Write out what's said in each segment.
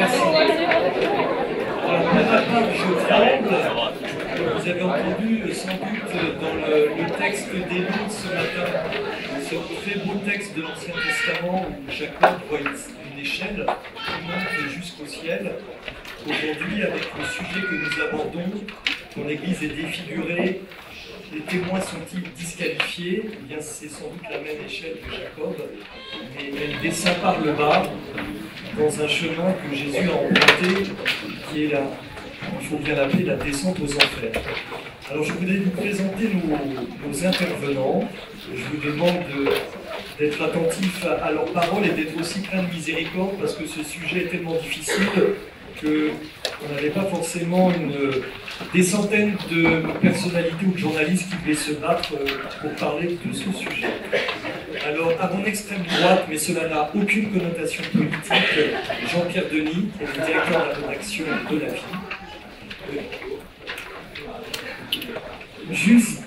Merci. Alors, pour ma part, je tremble. Vous avez entendu sans doute dans le texte d'Élie ce matin, ce très beau texte de l'Ancien Testament où Jacob voit une échelle qui monte jusqu'au ciel. Aujourd'hui, avec le sujet que nous abordons, quand l'Église est défigurée, les témoins sont-ils disqualifiés? Eh bien, c'est sans doute la même échelle que Jacob, mais elle descend par le bas dans un chemin que Jésus a emprunté, qui est il faut bien l'appeler la descente aux enfers. Alors, je voudrais vous présenter nos intervenants. Je vous demande d'être attentifs à leurs paroles et d'être aussi plein de miséricorde, parce que ce sujet est tellement difficile qu'on n'avait pas forcément des centaines de personnalités ou de journalistes qui voulaient se battre pour parler de ce sujet. Alors, à mon extrême droite, mais cela n'a aucune connotation politique, Jean-Pierre Denis, qui est le directeur de la rédaction de La Vie. Juste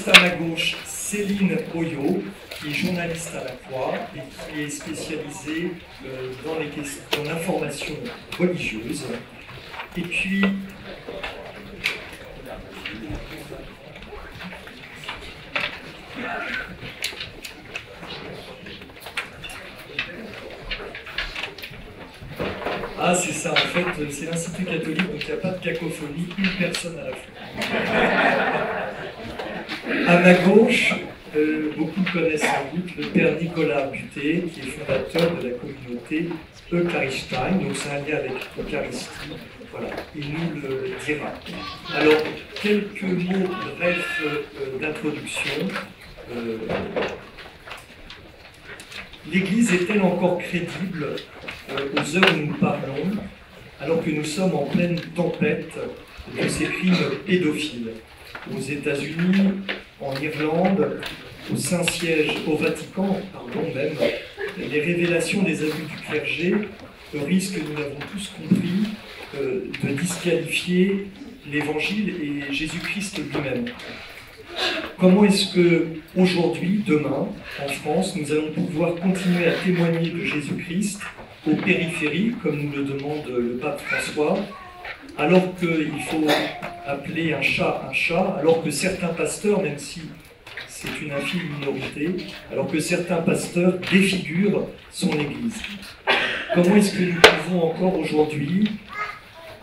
à ma gauche, Céline Oyo, qui est journaliste à La Croix et qui est spécialisée dans l'information religieuse. Et puis, ah, c'est ça, en fait, c'est l'Institut catholique, donc il n'y a pas de cacophonie, une personne à la fois. À ma gauche, beaucoup connaissent sans doute le père Nicolas Buté, qui est fondateur de la communauté Eucharistie, donc c'est un lien avec l'Eucharistie. Voilà, il nous le dira. Alors, quelques mots brefs d'introduction. L'Église est-elle encore crédible aux heures où nous parlons, alors que nous sommes en pleine tempête de ces crimes pédophiles? Aux États-Unis, en Irlande, au Saint-Siège, au Vatican, pardon même, les révélations des abus du clergé risquent, nous l'avons tous compris, de disqualifier l'Évangile et Jésus-Christ lui-même. Comment est-ce que aujourd'hui, demain, en France, nous allons pouvoir continuer à témoigner de Jésus-Christ aux périphéries, comme nous le demande le pape François, alors qu'il faut appeler un chat, alors que certains pasteurs, même si c'est une infime minorité, alors que certains pasteurs défigurent son Église? Comment est-ce que nous pouvons encore aujourd'hui,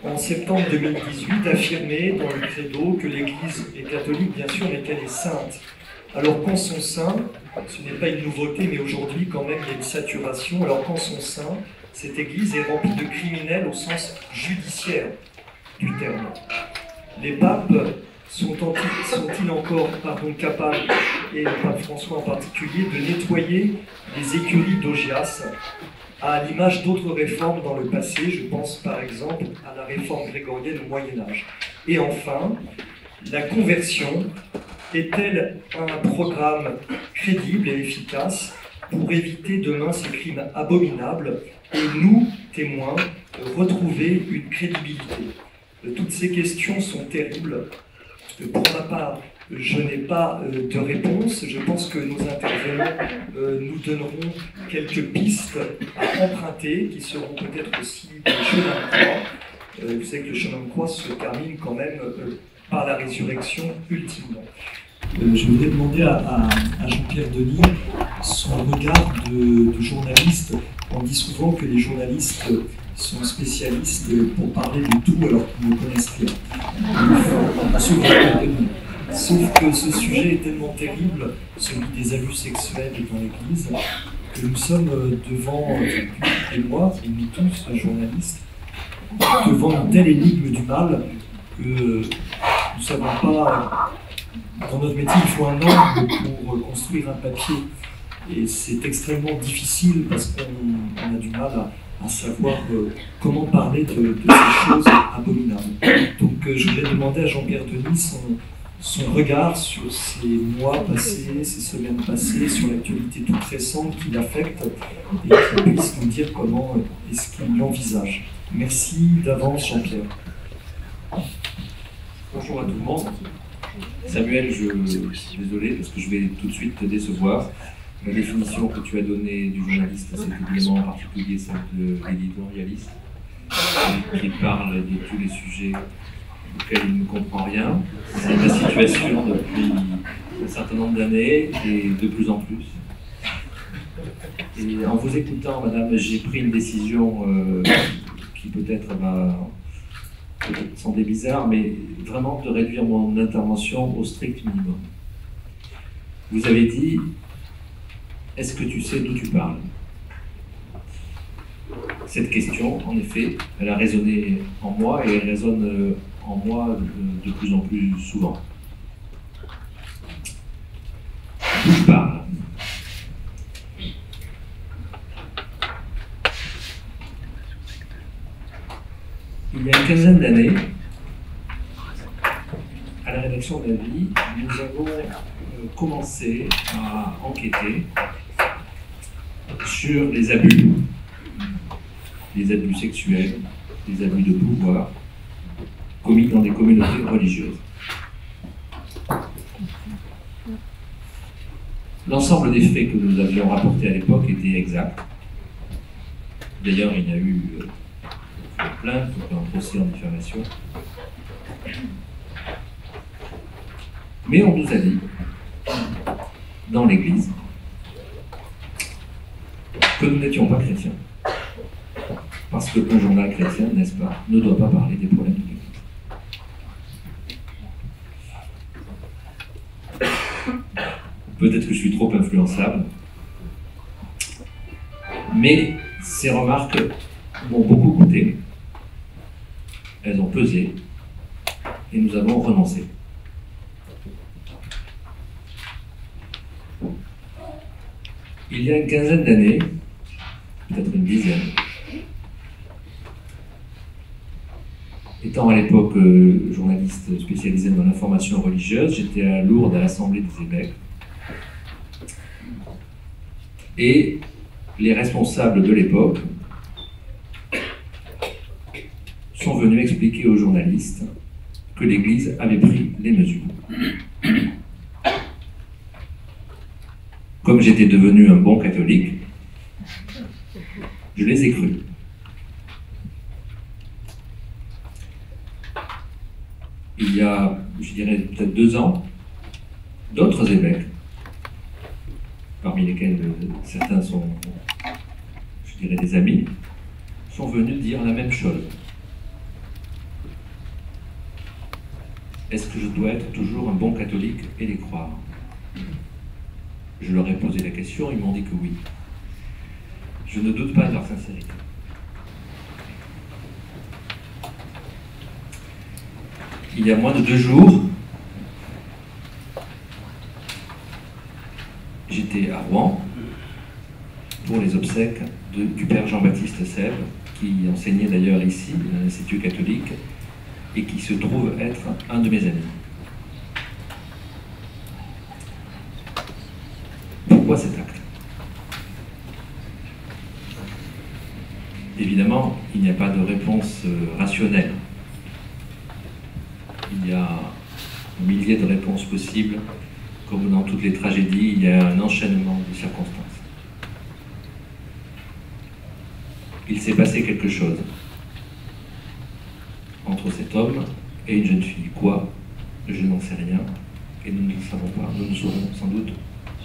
en septembre 2018, affirmer dans le credo que l'Église est catholique, bien sûr, mais qu'elle est sainte? Alors qu'en son sein, ce n'est pas une nouveauté, mais aujourd'hui quand même il y a une saturation, alors qu'en son sein, cette Église est remplie de criminels au sens judiciaire du terme. Les papes sont-ils encore capables, et le pape François en particulier, de nettoyer les écuries d'Augias, à l'image d'autres réformes dans le passé? Je pense par exemple à la réforme grégorienne au Moyen-Âge. Et enfin, la conversion est-elle un programme crédible et efficace pour éviter demain ces crimes abominables et nous, témoins, retrouver une crédibilité? Toutes ces questions sont terribles. Pour ma part, je n'ai pas de réponse. Je pense que nos intervenants nous donneront quelques pistes à emprunter, qui seront peut-être aussi des chemins de croix. Vous savez que le chemin de croix se termine quand même par la résurrection ultimement. Je voudrais demander à Jean-Pierre Denis son regard de journaliste. On dit souvent que les journalistes sont spécialistes pour parler de tout alors qu'ils ne connaissent rien. Sauf que ce sujet est tellement terrible, celui des abus sexuels dans l'Église, que nous sommes devant, et moi, et nous tous, journalistes, devant une telle énigme du mal que nous ne savons pas. Dans notre métier, il faut un angle pour construire un papier. Et c'est extrêmement difficile parce qu'on a du mal à savoir comment parler de ces choses abominables. Donc je voulais demander à Jean-Pierre Denis son regard sur ces mois passés, ces semaines passées, sur l'actualité toute récente qui l'affecte et qu'il puisse nous dire comment est-ce qu'il l'envisage. Merci d'avance, Jean-Pierre. Bonjour à tout le monde. Samuel, je suis désolé parce que je vais tout de suite te décevoir. La définition que tu as donnée du journaliste, c'est évidemment en particulier celle de l'éditorialiste, qui parle de tous les sujets auxquels il ne comprend rien. C'est ma situation depuis un certain nombre d'années et de plus en plus. Et en vous écoutant, madame, j'ai pris une décision qui peut-être va sembler bizarre, mais vraiment de réduire mon intervention au strict minimum. Vous avez dit, est-ce que tu sais d'où tu parles? Cette question, en effet, elle a résonné en moi et elle résonne en moi de plus en plus souvent. D'où je parle? Il y a une quinzaine d'années, à la rédaction de La Vie, nous avons commencé à enquêter sur les abus sexuels, les abus de pouvoir commis dans des communautés religieuses. L'ensemble des faits que nous avions rapportés à l'époque étaient exacts. D'ailleurs, il y a eu une plainte, un procès en diffamation. Mais on nous a dit, dans l'Église, que nous n'étions pas chrétiens. Parce qu'un journal chrétien, n'est-ce pas, ne doit pas parler des problèmes de l'Église. Peut-être que je suis trop influençable, mais ces remarques m'ont beaucoup coûté. Elles ont pesé, et nous avons renoncé. Il y a une quinzaine d'années, peut-être une dizaine, étant à l'époque journaliste spécialisé dans l'information religieuse, j'étais à Lourdes à l'Assemblée des évêques. Et les responsables de l'époque sont venus expliquer aux journalistes que l'Église avait pris les mesures. Comme j'étais devenu un bon catholique, je les ai crus. Il y a, je dirais, peut-être 2 ans, d'autres évêques, parmi lesquels certains sont, je dirais, des amis, sont venus dire la même chose. Est-ce que je dois être toujours un bon catholique et les croire? Je leur ai posé la question, ils m'ont dit que oui. Je ne doute pas de leur sincérité. Il y a moins de 2 jours, j'étais à Rouen pour les obsèques du père Jean-Baptiste Sèvres, qui enseignait d'ailleurs ici, à l'Institut catholique, et qui se trouve être un de mes amis. Pourquoi cet acte? Évidemment, il n'y a pas de réponse rationnelle. Il y a un millier de réponses possibles. Comme dans toutes les tragédies, il y a un enchaînement de circonstances. Il s'est passé quelque chose entre cet homme et une jeune fille. Quoi? Je n'en sais rien. Et nous ne le savons pas. Nous ne saurons sans doute.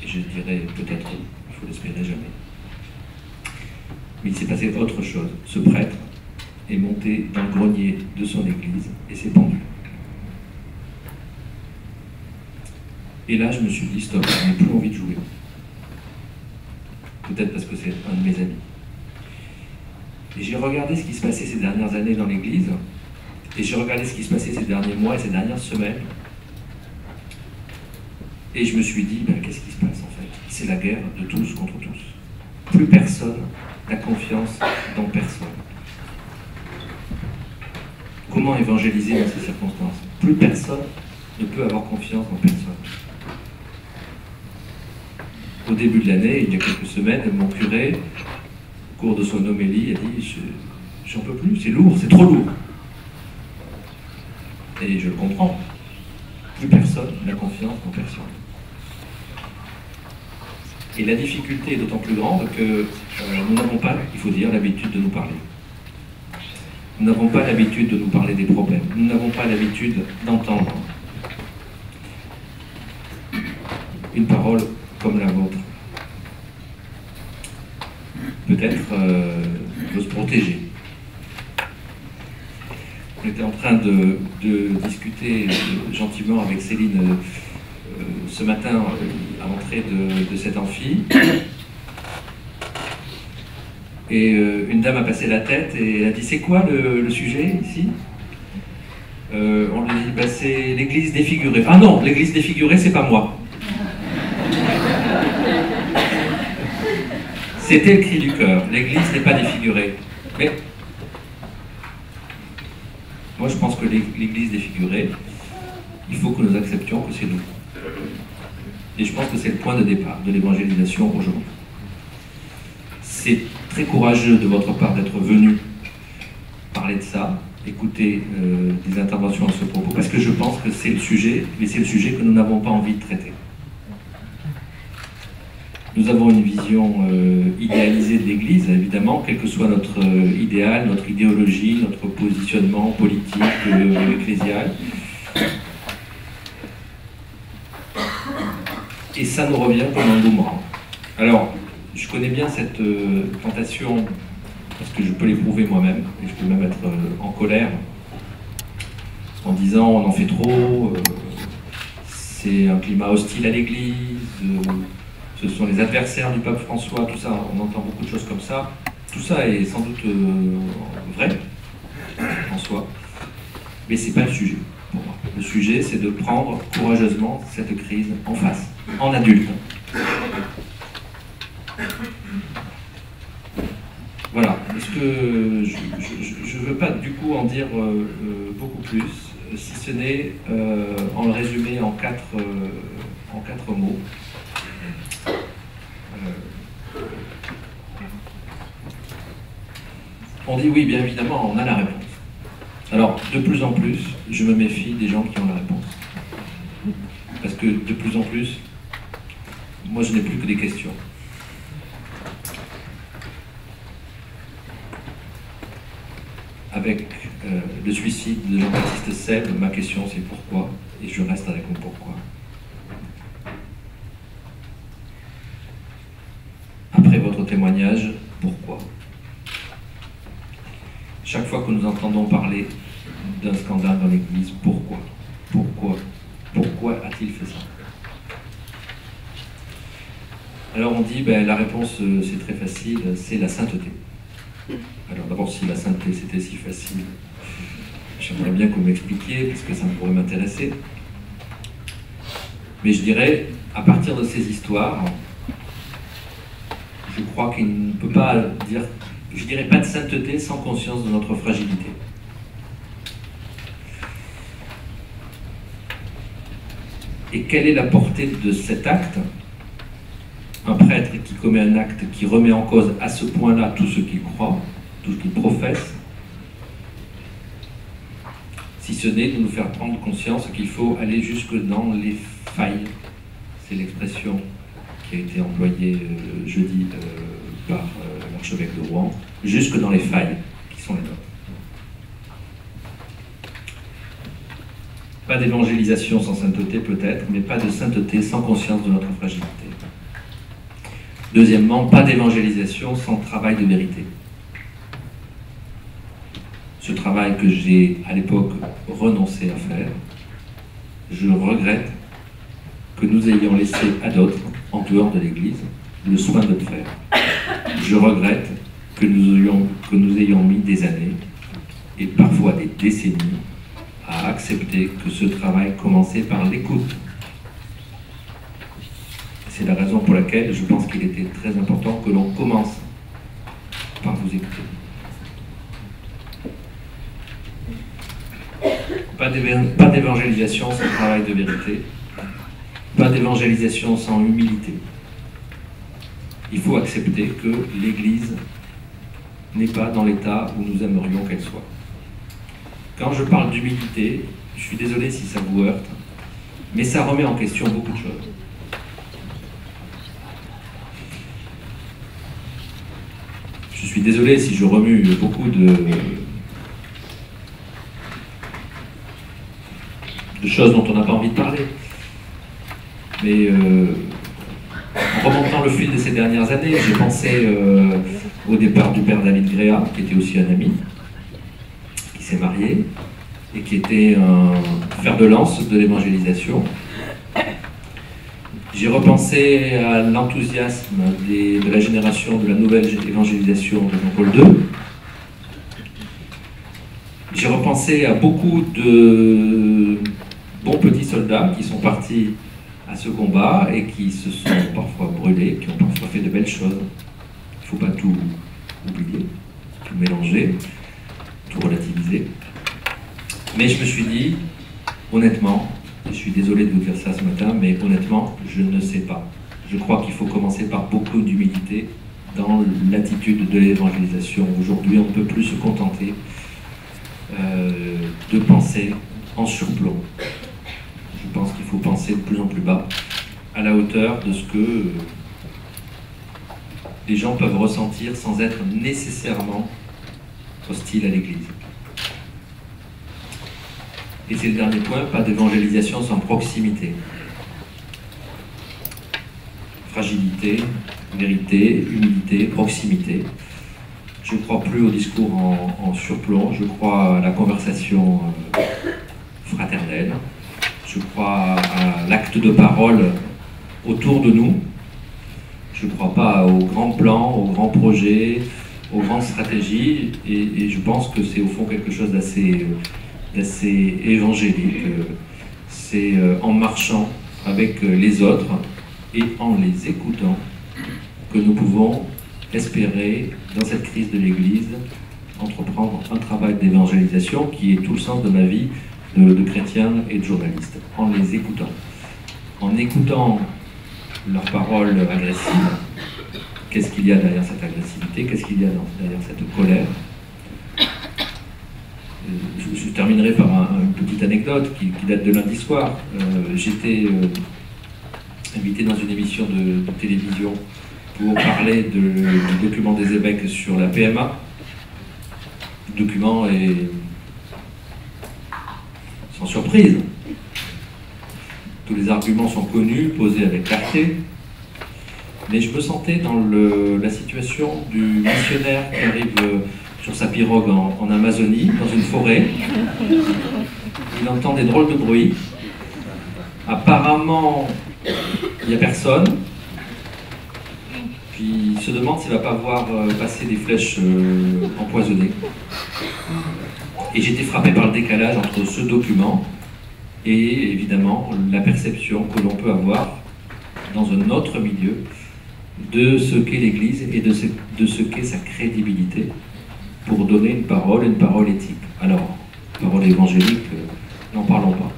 Et je dirais peut-être, il faut l'espérer jamais. Mais il s'est passé autre chose. Ce prêtre est monté dans le grenier de son église et s'est pendu. Et là, je me suis dit, stop, je n'ai plus envie de jouer. Peut-être parce que c'est un de mes amis. Et j'ai regardé ce qui se passait ces dernières années dans l'église, et j'ai regardé ce qui se passait ces derniers mois et ces dernières semaines, et je me suis dit, ben, qu'est-ce qui se passe en fait? C'est la guerre de tous contre tous. Plus personne n'a confiance dans personne. Comment évangéliser dans ces circonstances? Plus personne ne peut avoir confiance dans personne. Au début de l'année, il y a quelques semaines, mon curé, au cours de son homélie, a dit « J'en peux plus, c'est lourd, c'est trop lourd ». Et je le comprends. Plus personne n'a confiance dans personne. Et la difficulté est d'autant plus grande que nous n'avons pas, il faut dire, l'habitude de nous parler. Nous n'avons pas l'habitude de nous parler des problèmes. Nous n'avons pas l'habitude d'entendre une parole comme la vôtre. Peut-être de se protéger. On était en train de discuter gentiment avec Céline ce matin à l'entrée de cet amphi. Et une dame a passé la tête et elle a dit: c'est quoi le sujet ici? On lui dit: bah, c'est l'église défigurée. Ah non, l'église défigurée, c'est pas moi. C'était le cri du cœur. L'église n'est pas défigurée. Mais moi, je pense que l'église défigurée, il faut que nous acceptions que c'est nous. Et je pense que c'est le point de départ de l'évangélisation aujourd'hui. C'est très courageux de votre part d'être venu parler de ça, écouter des interventions à ce propos, parce que je pense que c'est le sujet, mais c'est le sujet que nous n'avons pas envie de traiter. Nous avons une vision idéalisée de l'Église, évidemment, quel que soit notre idéal, notre idéologie, notre positionnement politique, ecclésial. Et ça nous revient comme un boomerang. Alors, je connais bien cette tentation, parce que je peux l'éprouver moi-même, et je peux même être en colère, en disant on en fait trop, c'est un climat hostile à l'Église, ce sont les adversaires du pape François, tout ça, on entend beaucoup de choses comme ça. Tout ça est sans doute vrai en soi, mais c'est pas le sujet pour moi. Le sujet, c'est de prendre courageusement cette crise en face, en adulte. Voilà, parce que je ne veux pas du coup en dire beaucoup plus, si ce n'est en le résumer en quatre mots. On dit oui, bien évidemment, on a la réponse. Alors, de plus en plus, je me méfie des gens qui ont la réponse. Parce que de plus en plus, moi je n'ai plus que des questions. Avec le suicide de Jean-Baptiste Sèvres, ma question c'est pourquoi, et je reste avec mon pourquoi. Après votre témoignage, pourquoi? Chaque fois que nous entendons parler d'un scandale dans l'Église, pourquoi? Pourquoi a-t-il fait ça? Alors on dit, ben, la réponse c'est très facile, c'est la sainteté. Alors d'abord, si la sainteté c'était si facile, j'aimerais bien que vous m'expliquiez, parce que ça pourrait m'intéresser. Mais je dirais, à partir de ces histoires, je crois qu'il ne peut pas dire, je dirais pas de sainteté sans conscience de notre fragilité. Et quelle est la portée de cet acte? Un prêtre qui commet un acte qui remet en cause à ce point-là tout ce qu'il croit, tout ce qu'il professe, si ce n'est de nous faire prendre conscience qu'il faut aller jusque dans les failles. C'est l'expression qui a été employée jeudi par l'archevêque de Rouen, jusque dans les failles qui sont les nôtres. Pas d'évangélisation sans sainteté peut-être, mais pas de sainteté sans conscience de notre fragilité. Deuxièmement, pas d'évangélisation sans travail de vérité. Ce travail que j'ai à l'époque renoncé à faire, je regrette que nous ayons laissé à d'autres, en dehors de l'Église, le soin de le faire. Je regrette que nous ayons mis des années, et parfois des décennies, à accepter que ce travail commençait par l'écoute. C'est la raison pour laquelle je pense qu'il était très important que l'on commence par vous écouter. Pas d'évangélisation sans travail de vérité, pas d'évangélisation sans humilité. Il faut accepter que l'Église n'est pas dans l'état où nous aimerions qu'elle soit. Quand je parle d'humilité, je suis désolé si ça vous heurte, mais ça remet en question beaucoup de choses. Je suis désolé si je remue beaucoup de choses dont on n'a pas envie de parler. Mais en remontant le fil de ces dernières années, j'ai pensé au départ du père David Gréa, qui était aussi un ami, qui s'est marié, et qui était un fer de lance de l'évangélisation. J'ai repensé à l'enthousiasme de la génération de la nouvelle évangélisation de Jean-Paul II. J'ai repensé à beaucoup de bons petits soldats qui sont partis à ce combat et qui se sont parfois brûlés, qui ont parfois fait de belles choses. Il ne faut pas tout oublier, tout mélanger, tout relativiser. Mais je me suis dit, honnêtement, je suis désolé de vous dire ça ce matin, mais honnêtement, je ne sais pas. Je crois qu'il faut commencer par beaucoup d'humilité dans l'attitude de l'évangélisation. Aujourd'hui, on ne peut plus se contenter de penser en surplomb. Je pense qu'il faut penser de plus en plus bas, à la hauteur de ce que les gens peuvent ressentir sans être nécessairement hostiles à l'Église. Et c'est le dernier point, pas d'évangélisation sans proximité. Fragilité, vérité, humilité, proximité. Je ne crois plus au discours en surplomb, je crois à la conversation fraternelle, je crois à l'acte de parole autour de nous. Je ne crois pas aux grands plans, aux grands projets, aux grandes stratégies, et je pense que c'est au fond quelque chose d'assez évangélique. C'est en marchant avec les autres et en les écoutant que nous pouvons espérer, dans cette crise de l'Église, entreprendre un travail d'évangélisation qui est tout le sens de ma vie de chrétien et de journaliste. En les écoutant. En écoutant leurs paroles agressives, qu'est-ce qu'il y a derrière cette agressivité, qu'est-ce qu'il y a derrière cette colère. Je terminerai par une petite anecdote qui date de lundi soir. J'étais invité dans une émission de télévision pour parler du document des évêques sur la PMA. Le document est sans surprise. Tous les arguments sont connus, posés avec clarté. Mais je me sentais dans la situation du missionnaire qui arrive sur sa pirogue en Amazonie, dans une forêt. Il entend des drôles de bruits. Apparemment, il n'y a personne. Puis il se demande s'il ne va pas voir passer des flèches empoisonnées. Et j'étais frappé par le décalage entre ce document et évidemment la perception que l'on peut avoir dans un autre milieu de ce qu'est l'Église et de ce qu'est sa crédibilité pour donner une parole éthique. Alors, parole évangélique, n'en parlons pas.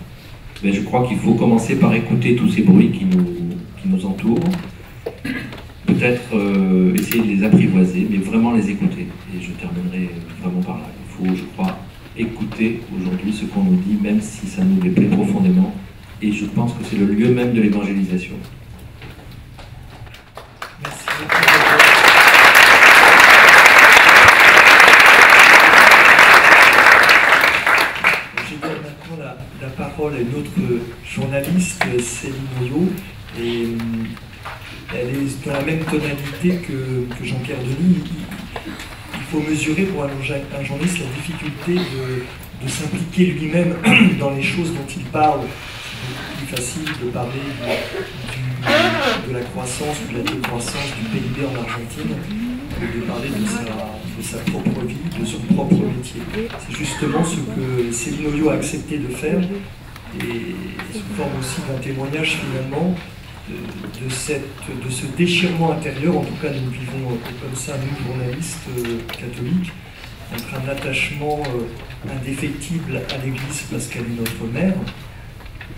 Mais je crois qu'il faut commencer par écouter tous ces bruits qui nous entourent, peut-être essayer de les apprivoiser, mais vraiment les écouter. Et je terminerai vraiment par là. Il faut, je crois, écouter aujourd'hui ce qu'on nous dit, même si ça nous déplaît profondément. Et je pense que c'est le lieu même de l'évangélisation. Merci. Je donne maintenant la parole à une autre journaliste, Céline Oyo, et elle est dans la même tonalité que Jean-Pierre Denis. Il faut mesurer pour un journaliste la difficulté de s'impliquer lui-même dans les choses dont il parle. C'est plus facile de parler de la croissance ou de la décroissance du PIB en Argentine que de parler de sa propre vie, de son propre métier. C'est justement ce que Céline Oyo a accepté de faire et sous forme aussi d'un témoignage finalement de ce déchirement intérieur. En tout cas, nous vivons comme ça, nous journalistes catholiques, entre un attachement indéfectible à l'Église parce qu'elle est notre mère,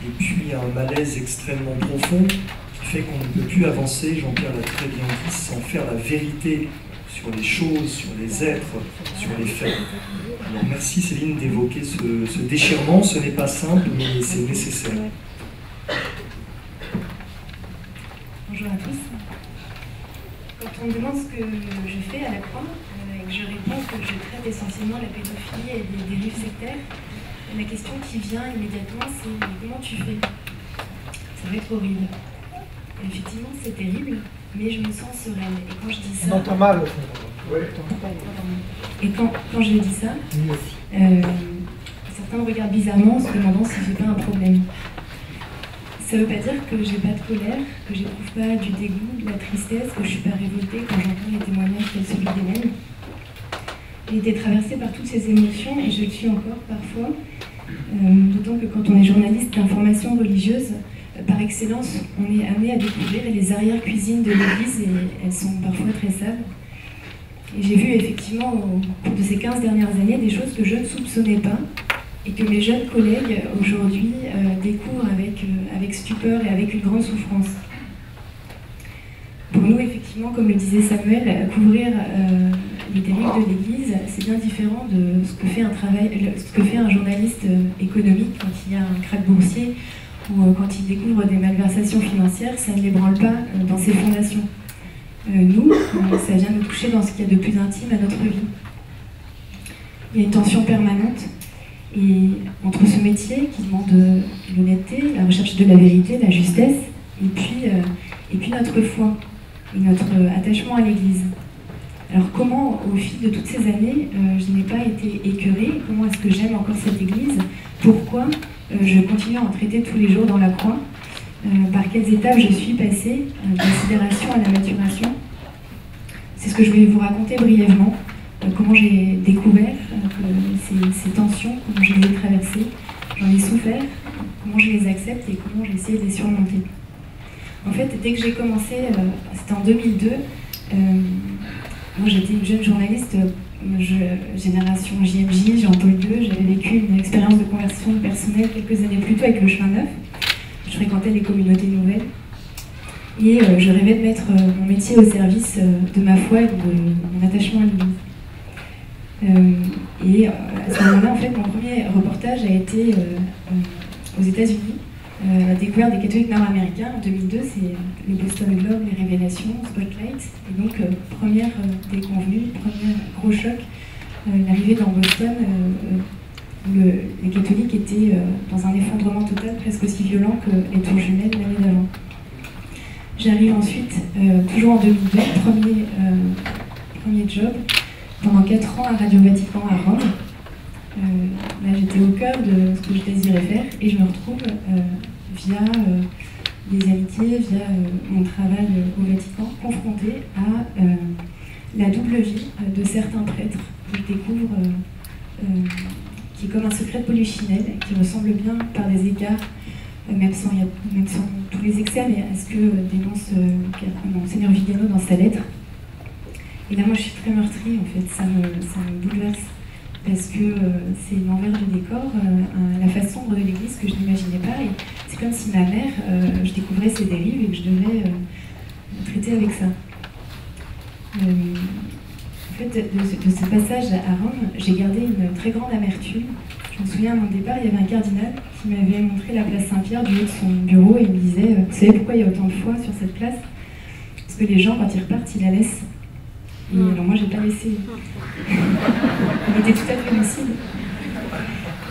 et puis un malaise extrêmement profond qui fait qu'on ne peut plus avancer, Jean-Pierre l'a très bien dit, sans faire la vérité sur les choses, sur les êtres, sur les faits. Alors merci Céline d'évoquer ce déchirement, ce n'est pas simple, mais c'est nécessaire. Bonjour à tous. Quand on me demande ce que je fais à la croix, je réponds que je traite essentiellement la pédophilie et les dérives sectaires. La question qui vient immédiatement, c'est comment tu fais? Ça va être horrible. Effectivement, c'est terrible, mais je me sens sereine. Et quand je dis ça... On entend mal. Ouais. Et quand je dis ça, certains me regardent bizarrement en se demandant si j'ai pas un problème. Ça veut pas dire que j'ai pas de colère, que j'éprouve pas du dégoût, de la tristesse, que je suis pas révoltée quand j'entends les témoignages tels celui d'Hélène. J'ai été traversée par toutes ces émotions et je le suis encore parfois, d'autant que quand on est journaliste d'information religieuse, par excellence, on est amené à découvrir les arrière-cuisines de l'Église et elles sont parfois très sales. Et j'ai vu effectivement au cours de ces 15 dernières années des choses que je ne soupçonnais pas et que mes jeunes collègues aujourd'hui découvrent avec stupeur et avec une grande souffrance. Pour nous, effectivement, comme le disait Samuel, couvrir les dérives de l'Église, c'est bien différent de ce que fait un journaliste économique quand il y a un krach boursier ou quand il découvre des malversations financières, ça ne l'ébranle pas dans ses fondations. Nous, ça vient nous toucher dans ce qu'il y a de plus intime à notre vie. Il y a une tension permanente et entre ce métier qui demande l'honnêteté, la recherche de la vérité, la justesse, et puis notre foi et notre attachement à l'Église. Alors comment, au fil de toutes ces années, je n'ai pas été écœurée? Comment est-ce que j'aime encore cette Église? Pourquoi je continue à en traiter tous les jours dans la croix? Par quelles étapes je suis passée, de la sidération à la maturation? C'est ce que je vais vous raconter brièvement. Comment j'ai découvert ces tensions, comment je les ai traversées, j'en ai souffert, comment je les accepte et comment j'ai essayé de les surmonter. En fait, dès que j'ai commencé, c'était en 2002, moi j'étais une jeune journaliste, génération JMJ, Jean-Paul II, j'avais vécu une expérience de conversion personnelle quelques années plus tôt avec le chemin neuf. Je fréquentais les communautés nouvelles et je rêvais de mettre mon métier au service de ma foi et de mon attachement à l'Église. Et à ce moment-là, en fait, mon premier reportage a été aux États-Unis, la découverte des catholiques nord-américains. En 2002, c'est le Boston Globe, les révélations, Spotlight. Et donc, première déconvenue, premier gros choc, l'arrivée dans Boston, les catholiques étaient dans un effondrement total, presque aussi violent que les tours jumelles l'année d'avant. J'arrive ensuite, toujours en 2002, premier job, pendant 4 ans à Radio Vatican à Rome. Là, j'étais au cœur de ce que je désirais faire et je me retrouve via des amitiés, via mon travail au Vatican, confrontée à la double vie de certains prêtres que je découvre, qui est comme un secret de polichinelle, qui ressemble bien par des écarts, même sans tous les excès, mais à ce que dénonce Monseigneur Vigano dans sa lettre. Et là, moi, je suis très meurtrie, en fait, ça me bouleverse. Parce que c'est l'envers du décor, la face sombre de l'Église que je n'imaginais pas. Et c'est comme si ma mère, je découvrais ses dérives et que je devais traiter avec ça. En fait, de ce passage à Rome, j'ai gardé une très grande amertume. Je me souviens, à mon départ, il y avait un cardinal qui m'avait montré la place Saint-Pierre du haut de son bureau et il me disait « Vous savez pourquoi il y a autant de foi sur cette place? Parce que les gens, quand ils repartent, ils la laissent. » Et alors moi, j'ai pas laissé. Il était tout à fait lucide.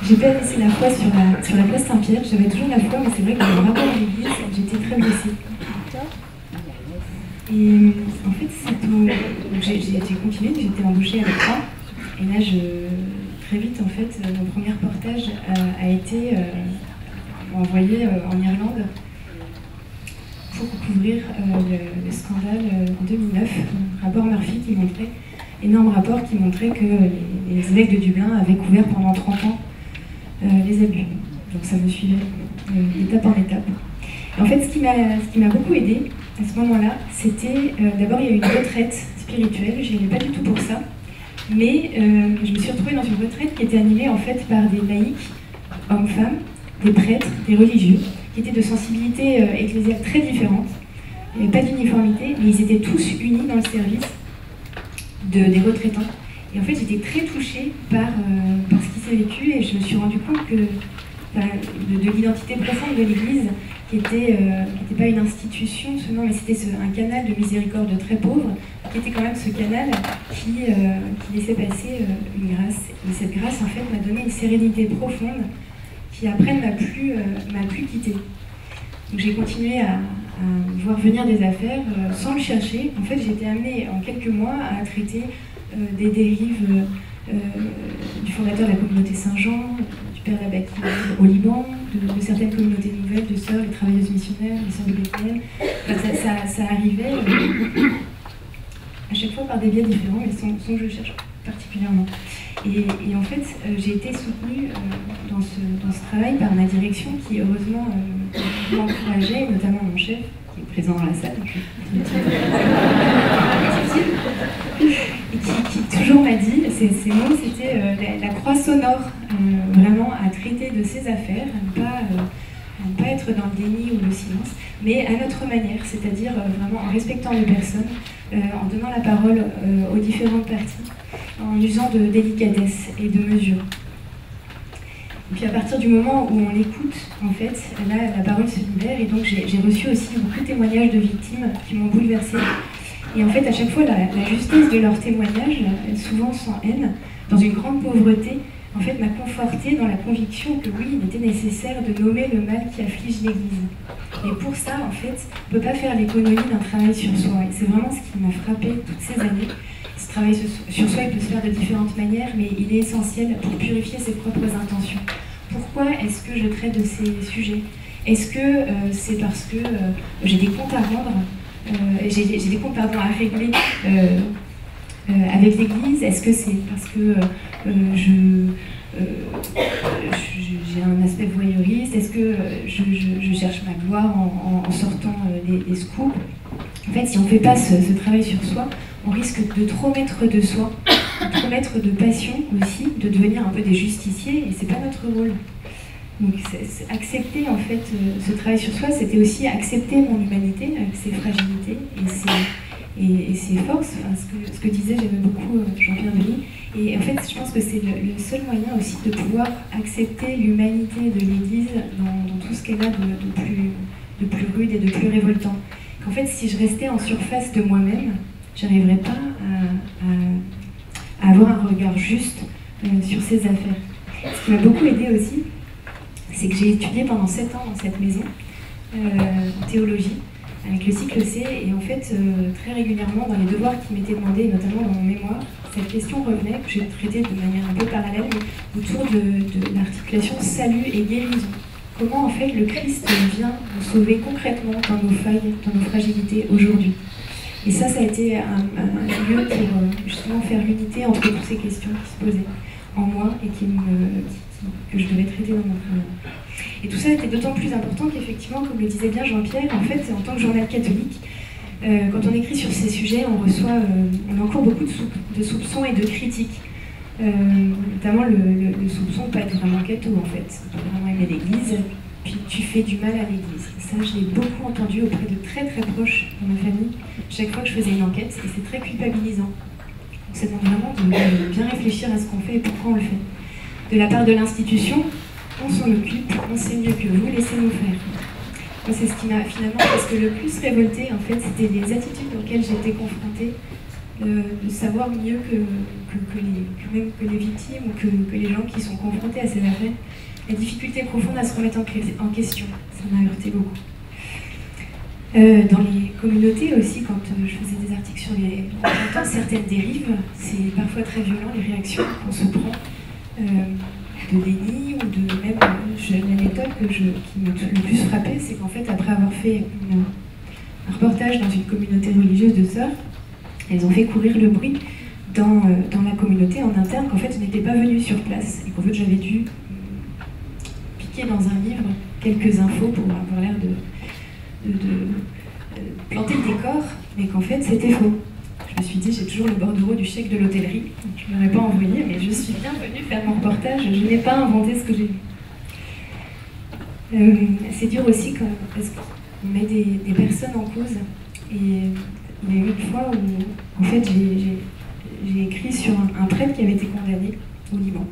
J'ai pas laissé la foi sur la place Saint-Pierre. J'avais toujours la foi, mais c'est vrai que dans le rapport à l'Église, j'étais très blessée. Et en fait, j'ai continué, j'étais embauchée à la croix. Et là, très vite, en fait, mon premier reportage a été envoyé en Irlande pour couvrir le scandale en 2009, un rapport Murphy qui montrait, énorme rapport qui montrait que les évêques de Dublin avaient couvert pendant 30 ans les abus. Donc ça me suivait étape en étape. Et en fait, ce qui m'a beaucoup aidée à ce moment-là, c'était d'abord il y a eu une retraite spirituelle, je n'y allais pas du tout pour ça, mais je me suis retrouvée dans une retraite qui était animée en fait par des laïcs, hommes-femmes, des prêtres, des religieux, qui étaient de sensibilité ecclésiale très différentes. Il n'y avait pas d'uniformité, mais ils étaient tous unis dans le service des retraitants. Et en fait, j'étais très touchée par ce qui s'est vécu et je me suis rendu compte que de l'identité profonde de l'Église qui était pas une institution seulement, mais c'était un canal de miséricorde très pauvre, qui était quand même ce canal qui laissait passer une grâce. Et cette grâce, en fait, m'a donné une sérénité profonde qui, après, m'a plus quittée. Donc j'ai continué à voir venir des affaires sans le chercher. En fait, j'ai été amenée en quelques mois à traiter des dérives du fondateur de la communauté Saint-Jean, du père Labaki au Liban, de certaines communautés nouvelles, de sœurs, les travailleuses missionnaires, les sœurs de Bethléem. Enfin, ça arrivait à chaque fois par des biais différents, mais sans que je le cherche particulièrement. Et en fait, j'ai été soutenue dans ce travail par ma direction qui, heureusement, m'encourageait, notamment mon chef, qui est présent dans la salle, et qui toujours m'a dit, ces mots, c'était la croix sonore, vraiment à traiter de ces affaires, à ne pas être dans le déni ou le silence, mais à notre manière, c'est-à-dire vraiment en respectant les personnes, en donnant la parole aux différentes parties, en usant de délicatesse et de mesure. Et puis à partir du moment où on l'écoute, en fait, là, la parole se libère, et donc j'ai reçu aussi beaucoup de témoignages de victimes qui m'ont bouleversée. Et en fait, à chaque fois, la justesse de leurs témoignages, souvent sans haine, dans une grande pauvreté, en fait, m'a confortée dans la conviction que oui, il était nécessaire de nommer le mal qui afflige l'Église. Et pour ça, en fait, on ne peut pas faire l'économie d'un travail sur soi. Et c'est vraiment ce qui m'a frappée toutes ces années. Ce travail sur soi, il peut se faire de différentes manières, mais il est essentiel pour purifier ses propres intentions. Pourquoi est-ce que je traite de ces sujets? Est-ce que c'est parce que j'ai des comptes à rendre, j'ai des comptes à régler avec l'Église? Est-ce que c'est parce que j'ai un aspect voyeuriste? Est-ce que je cherche ma gloire en sortant des scoops? En fait, si on ne fait pas ce travail sur soi, on risque de trop mettre de soi, de trop mettre de passion aussi, de devenir un peu des justiciers, et c'est pas notre rôle. Donc accepter en fait ce travail sur soi, c'était aussi accepter mon humanité avec ses fragilités et ses forces, enfin, ce que disait, j'aimais beaucoup Jean-Pierre Denis. Et en fait, je pense que c'est le seul moyen aussi de pouvoir accepter l'humanité de l'Église dans tout ce qu'elle a de plus rude et de plus révoltant. Qu'en fait, si je restais en surface de moi-même, j'arriverais pas à avoir un regard juste sur ces affaires. Ce qui m'a beaucoup aidé aussi, c'est que j'ai étudié pendant 7 ans dans cette maison, en théologie, avec le cycle C, et en fait, très régulièrement, dans les devoirs qui m'étaient demandés, notamment dans mon mémoire, cette question revenait, que j'ai traitée de manière un peu parallèle, mais autour de l'articulation salut et guérison. Comment, en fait, le Christ vient nous sauver concrètement dans nos failles, dans nos fragilités aujourd'hui. Et ça a été un lieu pour justement faire l'unité entre toutes ces questions qui se posaient en moi et que je devais traiter dans mon travail. Et tout ça était d'autant plus important qu'effectivement, comme le disait bien Jean-Pierre, en fait, en tant que journal catholique, quand on écrit sur ces sujets, on encourt beaucoup de soupçons et de critiques. Notamment le soupçon de ne pas être vraiment catho, en fait, de vraiment aimer l'Église, puis tu fais du mal à l'Église. Ça, je l'ai beaucoup entendu auprès de très très proches de ma famille, chaque fois que je faisais une enquête, et c'est très culpabilisant. Donc ça demande vraiment de bien réfléchir à ce qu'on fait et pourquoi on le fait. De la part de l'institution, on s'en occupe, on sait mieux que vous, laissez-nous faire. Moi, c'est ce qui m'a finalement, parce que le plus révolté, en fait, c'était les attitudes auxquelles j'étais confrontée, de savoir mieux que les victimes ou que les gens qui sont confrontés à ces affaires, la difficulté profonde à se remettre en question. Ça m'a heurté beaucoup. Dans les communautés aussi, quand je faisais des articles sur on entend certaines dérives, c'est parfois très violent les réactions qu'on se prend, de déni ou de même. L'anecdote qui m'a le plus frappée, c'est qu'en fait, après avoir fait un reportage dans une communauté religieuse de sœurs, elles ont fait courir le bruit dans la communauté en interne qu'en fait je n'étais pas venue sur place et qu'en fait j'avais dû piquer dans un livre quelques infos pour avoir l'air de planter le décor, mais qu'en fait c'était faux. Je me suis dit, j'ai toujours le bordereau du chèque de l'hôtellerie, je ne l'aurais pas envoyé, mais je suis bien venue faire mon reportage, je n'ai pas inventé ce que j'ai vu. C'est dur aussi parce qu'on met des personnes en cause, et il y a eu une fois où en fait j'ai écrit sur un prêtre qui avait été condamné au Liban.